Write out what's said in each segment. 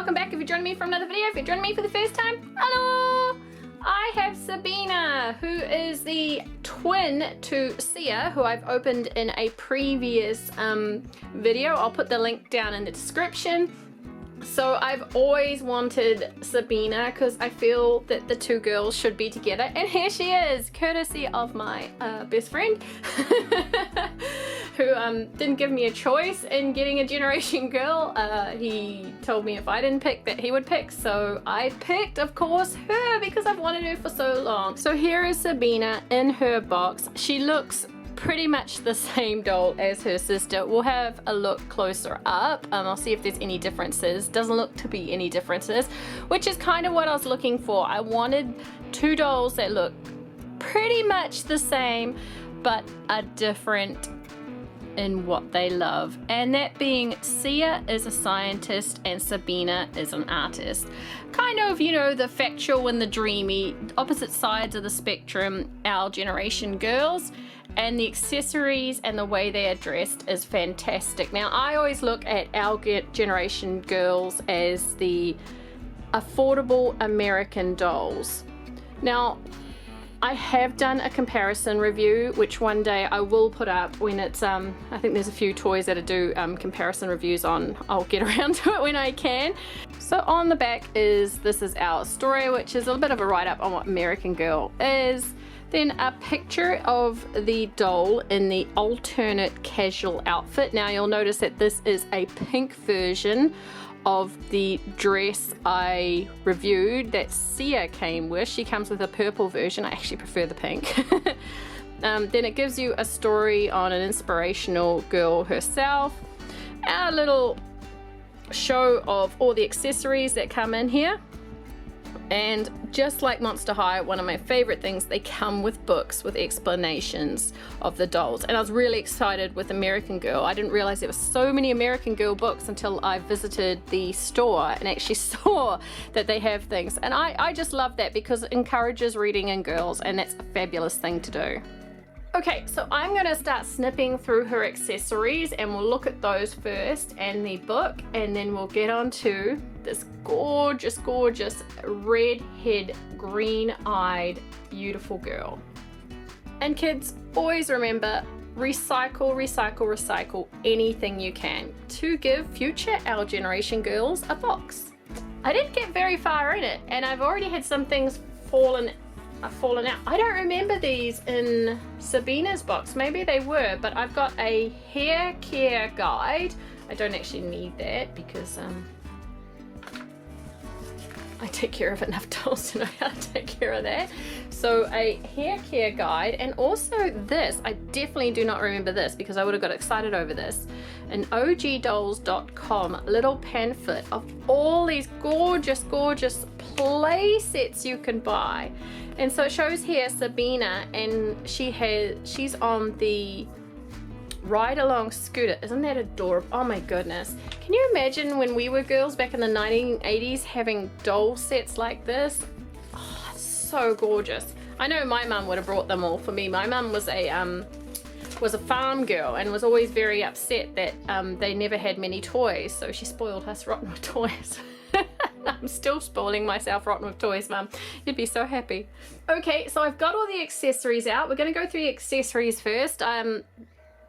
welcome back if you're joining me for another video. If you're joining me for the first time, hello! I have Sabina, who is the twin to Sia, who I've opened in a previous video. I'll put the link down in the description. So I've always wanted Sabina because I feel that the two girls should be together, and here she is, courtesy of my best friend who didn't give me a choice in getting a generation girl. He told me if I didn't pick that he would pick, so I picked, of course, her because I've wanted her for so long. So here is Sabina in her box. She looks pretty much the same doll as her sister. We'll have a look closer up. I'll see if there's any differences. Doesn't look to be any differences, which is kind of what I was looking for. I wanted two dolls that look pretty much the same but are different in what they love, and that being Sia is a scientist and Sabina is an artist. Kind of, you know, the factual and the dreamy, opposite sides of the spectrum, our generation girls, and the accessories and the way they are dressed is fantastic. Now, I always look at our generation girls as the affordable American dolls. Now, I have done a comparison review, which one day I will put up when it's, I think there's a few toys that I do comparison reviews on. I'll get around to it when I can. So on the back is, this is our story, which is a little bit of a write-up on what American Girl is. Then a picture of the doll in the alternate casual outfit. Now you'll notice that this is a pink version of the dress I reviewed that Sia came with. She comes with a purple version. I actually prefer the pink. Then it gives you a story on an inspirational girl herself. Our little show of all the accessories that come in here. And just like Monster High, one of my favorite things, they come with books with explanations of the dolls. And I was really excited with American Girl. I didn't realize there were so many American Girl books until I visited the store and actually saw that they have things. And I just love that because it encourages reading in girls, and that's a fabulous thing to do. Okay, so I'm going to start snipping through her accessories, and we'll look at those first and the book, and then we'll get on to this gorgeous, gorgeous redhead, green-eyed, beautiful girl. And kids, always remember, recycle, recycle, recycle anything you can to give future our generation girls a box. I didn't get very far in it, and I've already had some things fallen out. I don't remember these in Sabina's box. Maybe they were, but I've got a hair care guide. I don't actually need that because I take care of enough dolls to know how to take care of that. So a hair care guide, and also this, I definitely do not remember this because I would have got excited over this. An ogdolls.com little pamphlet of all these gorgeous, gorgeous play sets you can buy. And so it shows here Sabina, and she's on the ride along scooter. Isn't that adorable? Oh my goodness. Can you imagine when we were girls back in the 1980s having doll sets like this? Oh, it's so gorgeous. I know my mum would have brought them all for me. My mum was a farm girl and was always very upset that they never had many toys, so she spoiled us rotten with toys. I'm still spoiling myself rotten with toys, Mum. You'd be so happy. Okay, so I've got all the accessories out. We're going to go through the accessories first.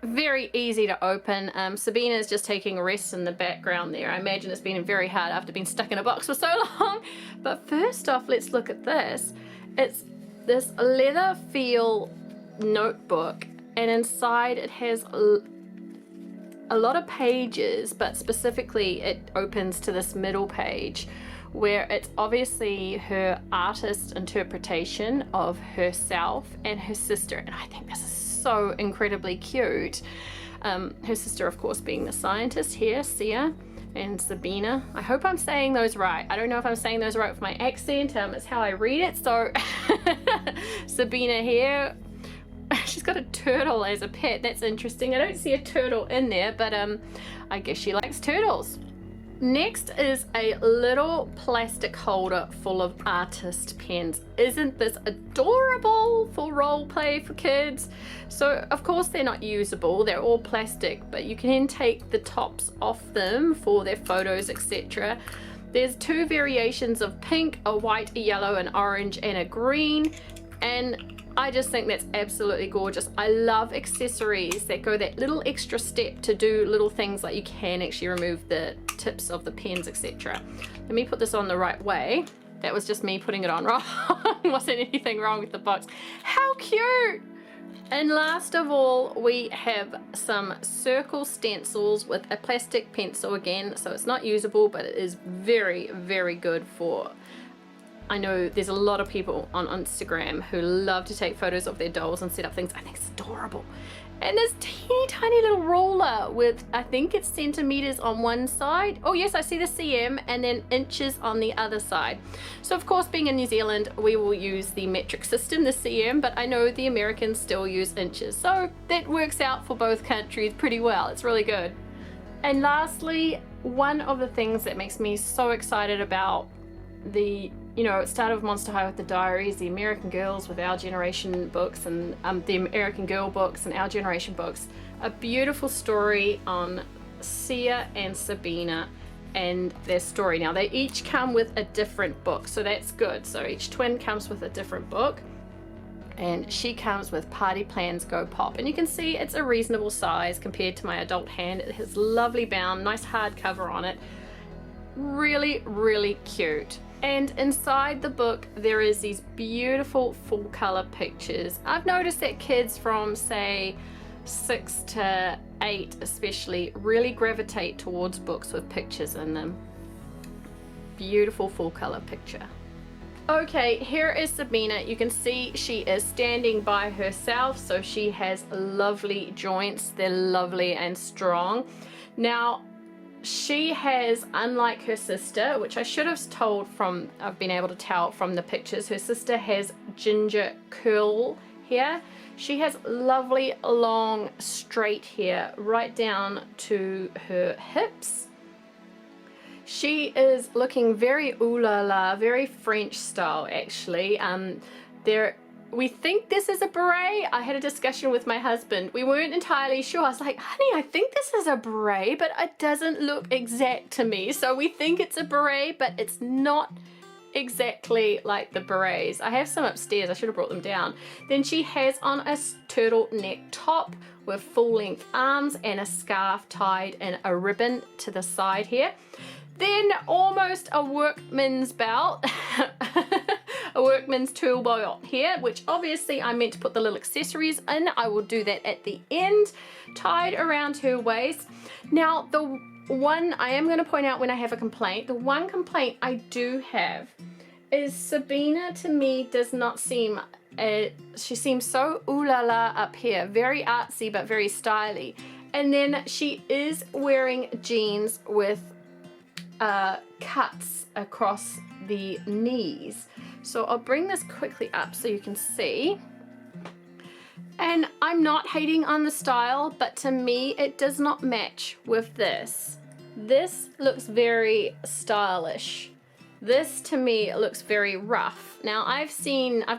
Very easy to open. Sabina is just taking a rest in the background there. I imagine it's been very hard after being stuck in a box for so long. But first off, let's look at this. It's this leather feel notebook, and inside it has a lot of pages, but specifically it opens to this middle page where it's obviously her artist interpretation of herself and her sister, and I think this is so incredibly cute. Her sister, of course, being the scientist here, Sia, and Sabina. I hope I'm saying those right. I don't know if I'm saying those right with my accent. It's how I read it. So Sabina here, she's got a turtle as a pet. That's interesting. I don't see a turtle in there, but I guess she likes turtles. Next is a little plastic holder full of artist pens. Isn't this adorable for role play for kids? So of course they're not usable, they're all plastic, but you can take the tops off them for their photos, etc. There's 2 variations of pink, a white, a yellow, an orange, and a green, and I just think that's absolutely gorgeous. I love accessories that go that little extra step to do little things like you can actually remove the tips of the pens, etc. Let me put this on the right way. That was just me putting it on wrong. Wasn't anything wrong with the box. How cute! And last of all, we have some circle stencils with a plastic pencil again, so it's not usable, but it is very, very good for, I know there's a lot of people on Instagram who love to take photos of their dolls and set up things. I think it's adorable. And this teeny tiny little ruler with, I think it's centimeters on one side. Oh yes, I see the cm, and then inches on the other side. So of course, being in New Zealand, we will use the metric system, the cm, but I know the Americans still use inches. So that works out for both countries pretty well. It's really good. And lastly, one of the things that makes me so excited about the, you know, it started with Monster High with the diaries, the American Girls with Our Generation books, and the American Girl books and Our Generation books. A beautiful story on Sia and Sabina and their story. Now they each come with a different book, so that's good. So each twin comes with a different book, and she comes with Party Plans Go Pop. And you can see it's a reasonable size compared to my adult hand. It has lovely bound, nice hardcover on it. Really, really cute. And inside the book there is these beautiful full color pictures. I've noticed that kids from say 6 to 8 especially really gravitate towards books with pictures in them. Beautiful full color picture. Okay, here is Sabina. You can see she is standing by herself, so she has lovely joints. They're lovely and strong. Now she has, unlike her sister, which I should have told from, I've been able to tell from the pictures, her sister has ginger curl hair. She has lovely long straight hair right down to her hips. She is looking very ooh la la, very French style actually. We think this is a beret. I had a discussion with my husband. We weren't entirely sure. I was like, honey, I think this is a beret, but it doesn't look exact to me. So we think it's a beret, but it's not exactly like the berets. I have some upstairs. I should have brought them down. Then she has on a turtleneck top with full length arms and a scarf tied and a ribbon to the side here. Then almost a workman's belt. A workman's tool belt here, which obviously I meant to put the little accessories in. I will do that at the end, tied around her waist. Now the one I am going to point out when I have a complaint, the one complaint I do have is Sabina to me does not seem, she seems so ooh la la up here, very artsy but very stylish. And then she is wearing jeans with cuts across the knees. So I'll bring this quickly up so you can see. And I'm not hating on the style, but to me it does not match with this. This looks very stylish. This to me looks very rough. Now I've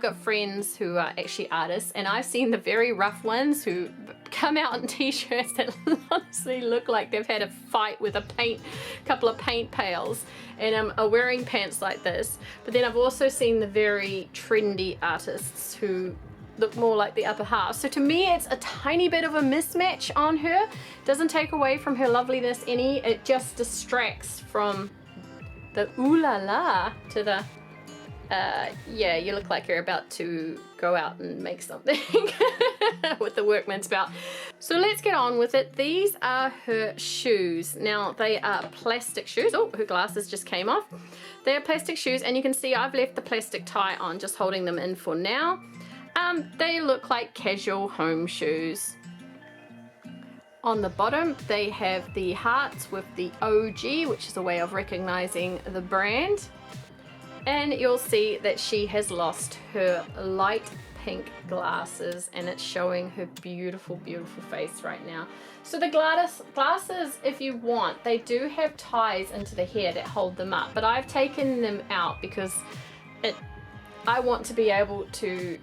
got friends who are actually artists, and I've seen the very rough ones who come out in t-shirts that honestly look like they've had a fight with a couple of paint pails, and are wearing pants like this. But then I've also seen the very trendy artists who look more like the upper half. So to me it's a tiny bit of a mismatch on her. Doesn't take away from her loveliness any, it just distracts from the ooh la la to the yeah, you look like you're about to go out and make something with the workman's belt. So let's get on with it. These are her shoes. Now they are plastic shoes. Oh, her glasses just came off. They are plastic shoes, and you can see I've left the plastic tie on, just holding them in for now. They look like casual home shoes. On the bottom they have the hearts with the OG, which is a way of recognizing the brand. And you'll see that she has lost her light pink glasses, and it's showing her beautiful, beautiful face right now. So the glasses, if you want, they do have ties into the hair that hold them up, but I've taken them out because I want to be able to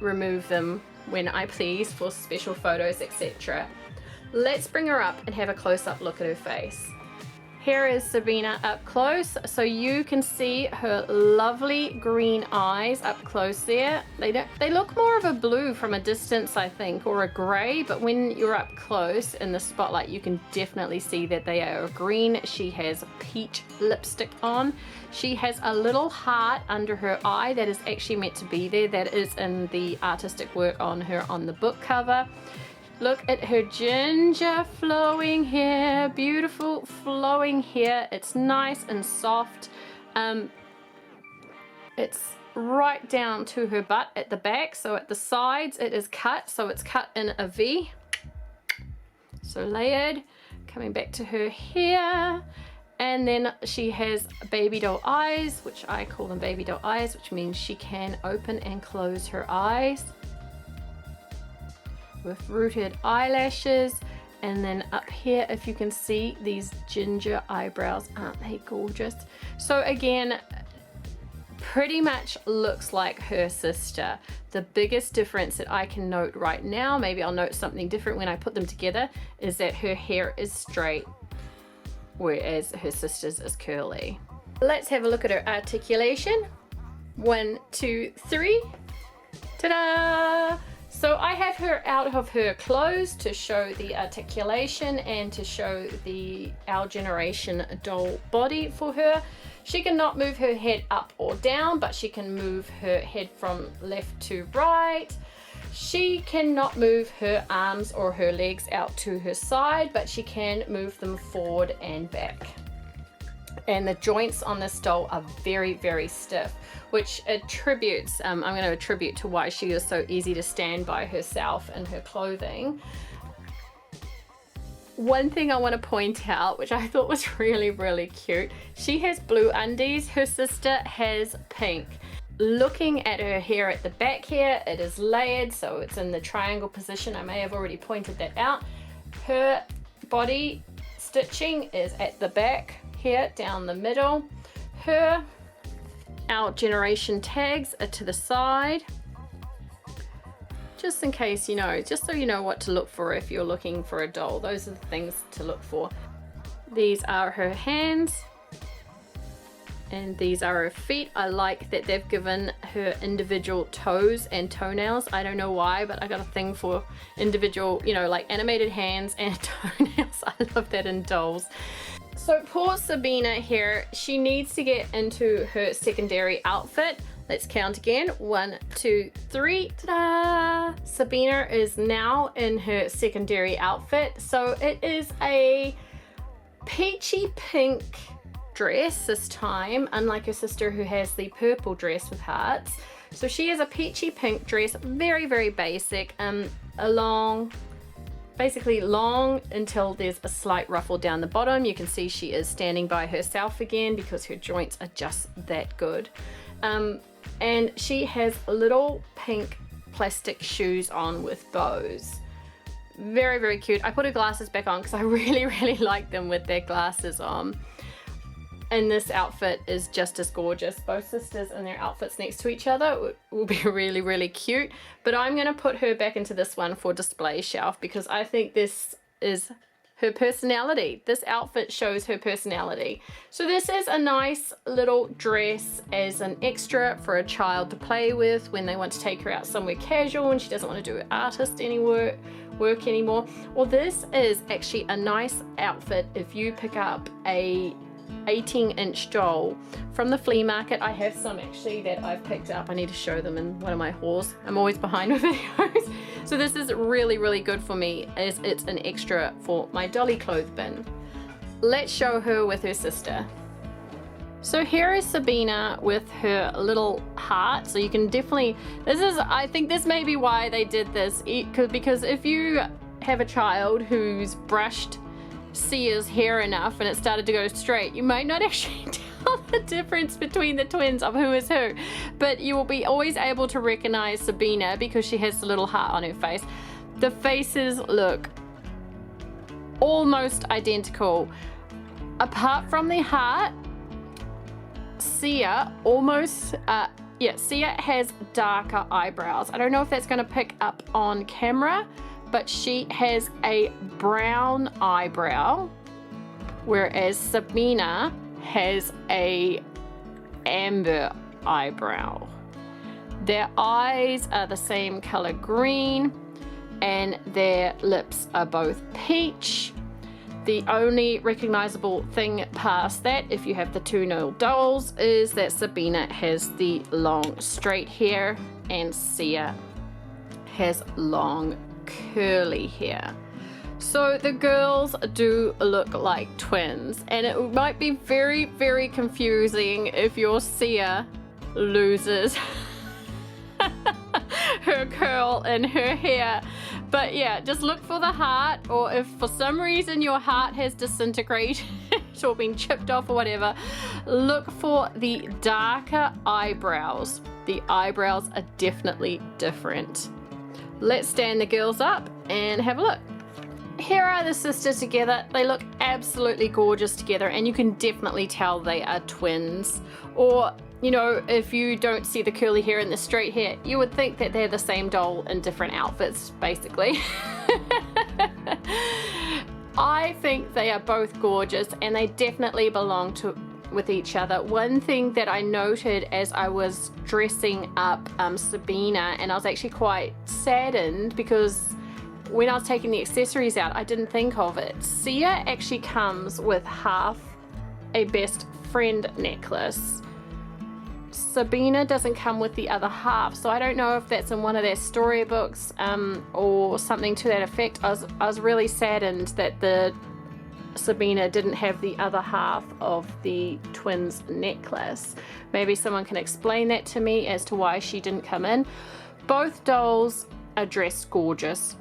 remove them when I please for special photos, etc. Let's bring her up and have a close-up look at her face. Here is Sabina up close, so you can see her lovely green eyes up close there. They look more of a blue from a distance, I think, or a gray, but when you're up close in the spotlight, you can definitely see that they are green. She has peach lipstick on. She has a little heart under her eye that is actually meant to be there. That is in the artistic work on her on the book cover. Look at her ginger flowing hair, beautiful flowing hair. It's nice and soft. It's right down to her butt at the back. So at the sides it is cut, so it's cut in a V. So layered, coming back to her hair. And then she has baby doll eyes, which I call them baby doll eyes, which means she can open and close her eyes. With rooted eyelashes, and then up here, if you can see these ginger eyebrows, aren't they gorgeous? So again, pretty much looks like her sister. The biggest difference that I can note right now, maybe I'll note something different when I put them together, is that her hair is straight, whereas her sister's is curly. Let's have a look at her articulation. 1, 2, 3. Ta-da! So I have her out of her clothes to show the articulation and to show the Our Generation doll body for her. She cannot move her head up or down, but she can move her head from left to right. She cannot move her arms or her legs out to her side, but she can move them forward and back. And the joints on this doll are very, very stiff, which attributes, I'm going to attribute to why she is so easy to stand by herself in her clothing. One thing I want to point out, which I thought was really, really cute, she has blue undies, her sister has pink. Looking at her hair at the back here, it is layered, so it's in the triangle position. I may have already pointed that out. Her body stitching is at the back here, down the middle. Her Our Generation tags are to the side, just in case you know, just so you know what to look for if you're looking for a doll. Those are the things to look for. These are her hands, and these are her feet. I like that they've given her individual toes and toenails. I don't know why, but I got a thing for individual, you know, like animated hands and toenails. I love that in dolls. So poor Sabina here, she needs to get into her secondary outfit. Let's count again. 1, 2, 3. Ta-da! Sabina is now in her secondary outfit. So it is a peachy pink dress this time, unlike her sister who has the purple dress with hearts. So she has a peachy pink dress, very, very basic, basically long until there's a slight ruffle down the bottom. You can see she is standing by herself again because her joints are just that good. And she has little pink plastic shoes on with bows. Very, very cute. I put her glasses back on because I really, really like them with their glasses on. And this outfit is just as gorgeous. Both sisters in their outfits next to each other will be really, really cute. But I'm going to put her back into this one for display shelf because I think this is her personality. This outfit shows her personality. So this is a nice little dress as an extra for a child to play with when they want to take her out somewhere casual and she doesn't want to do artist work anymore. Well, this is actually a nice outfit if you pick up a 18-inch doll from the flea market. I have some actually that I've picked up. I need to show them in one of my hauls. I'm always behind with videos. So this is really, really good for me as it's an extra for my dolly clothes bin. Let's show her with her sister. So here is Sabina with her little heart. So you can definitely, I think this may be why they did this, because if you have a child who's brushed Sia's hair enough and it started to go straight, you might not actually tell the difference between the twins of who is who, but you will be always able to recognize Sabina because she has the little heart on her face. The faces look almost identical apart from the heart. Sia Sia has darker eyebrows. I don't know if that's going to pick up on camera, but she has a brown eyebrow. whereas Sabina has a amber eyebrow. Their eyes are the same color green, and their lips are both peach. The only recognizable thing past that, if you have the two Noel dolls, is that Sabina has the long straight hair and Sia has long curly hair. So the girls do look like twins, and it might be very, very confusing if your Sia loses her curl in her hair. But yeah, just look for the heart, or if for some reason your heart has disintegrated or been chipped off or whatever, look for the darker eyebrows. The eyebrows are definitely different. Let's stand the girls up and have a look. Here are the sisters together. They look absolutely gorgeous together, and you can definitely tell they are twins. Or, you know, if you don't see the curly hair and the straight hair, you would think that they're the same doll in different outfits, basically. I think they are both gorgeous, and they definitely belong with each other. One thing that I noted as I was dressing up Sabina, and I was actually quite saddened because when I was taking the accessories out, I didn't think of it. Sia actually comes with half a best friend necklace. Sabina doesn't come with the other half, so I don't know if that's in one of their storybooks or something to that effect. I was really saddened that the Sabina didn't have the other half of the twins necklace. Maybe someone can explain that to me as to why she didn't come in. Both dolls are dressed gorgeous.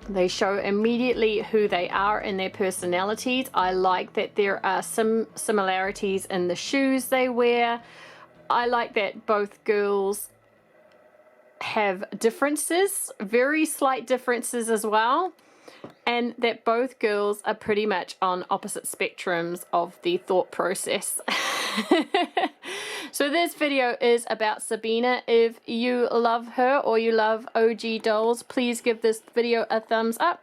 They show immediately who they are and their personalities. I like that there are some similarities in the shoes they wear. I like that both girls have differences, very slight differences as well, and that both girls are pretty much on opposite spectrums of the thought process. So this video is about Sabina. If you love her or you love OG dolls, please give this video a thumbs up.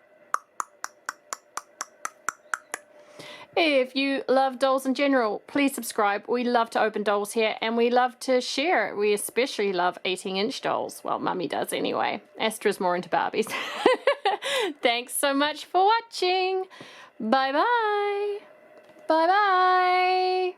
If you love dolls in general, please subscribe. We love to open dolls here, and we love to share. We especially love 18-inch dolls. Well, Mummy does anyway. Astra's more into Barbies. Thanks so much for watching. Bye-bye. Bye-bye.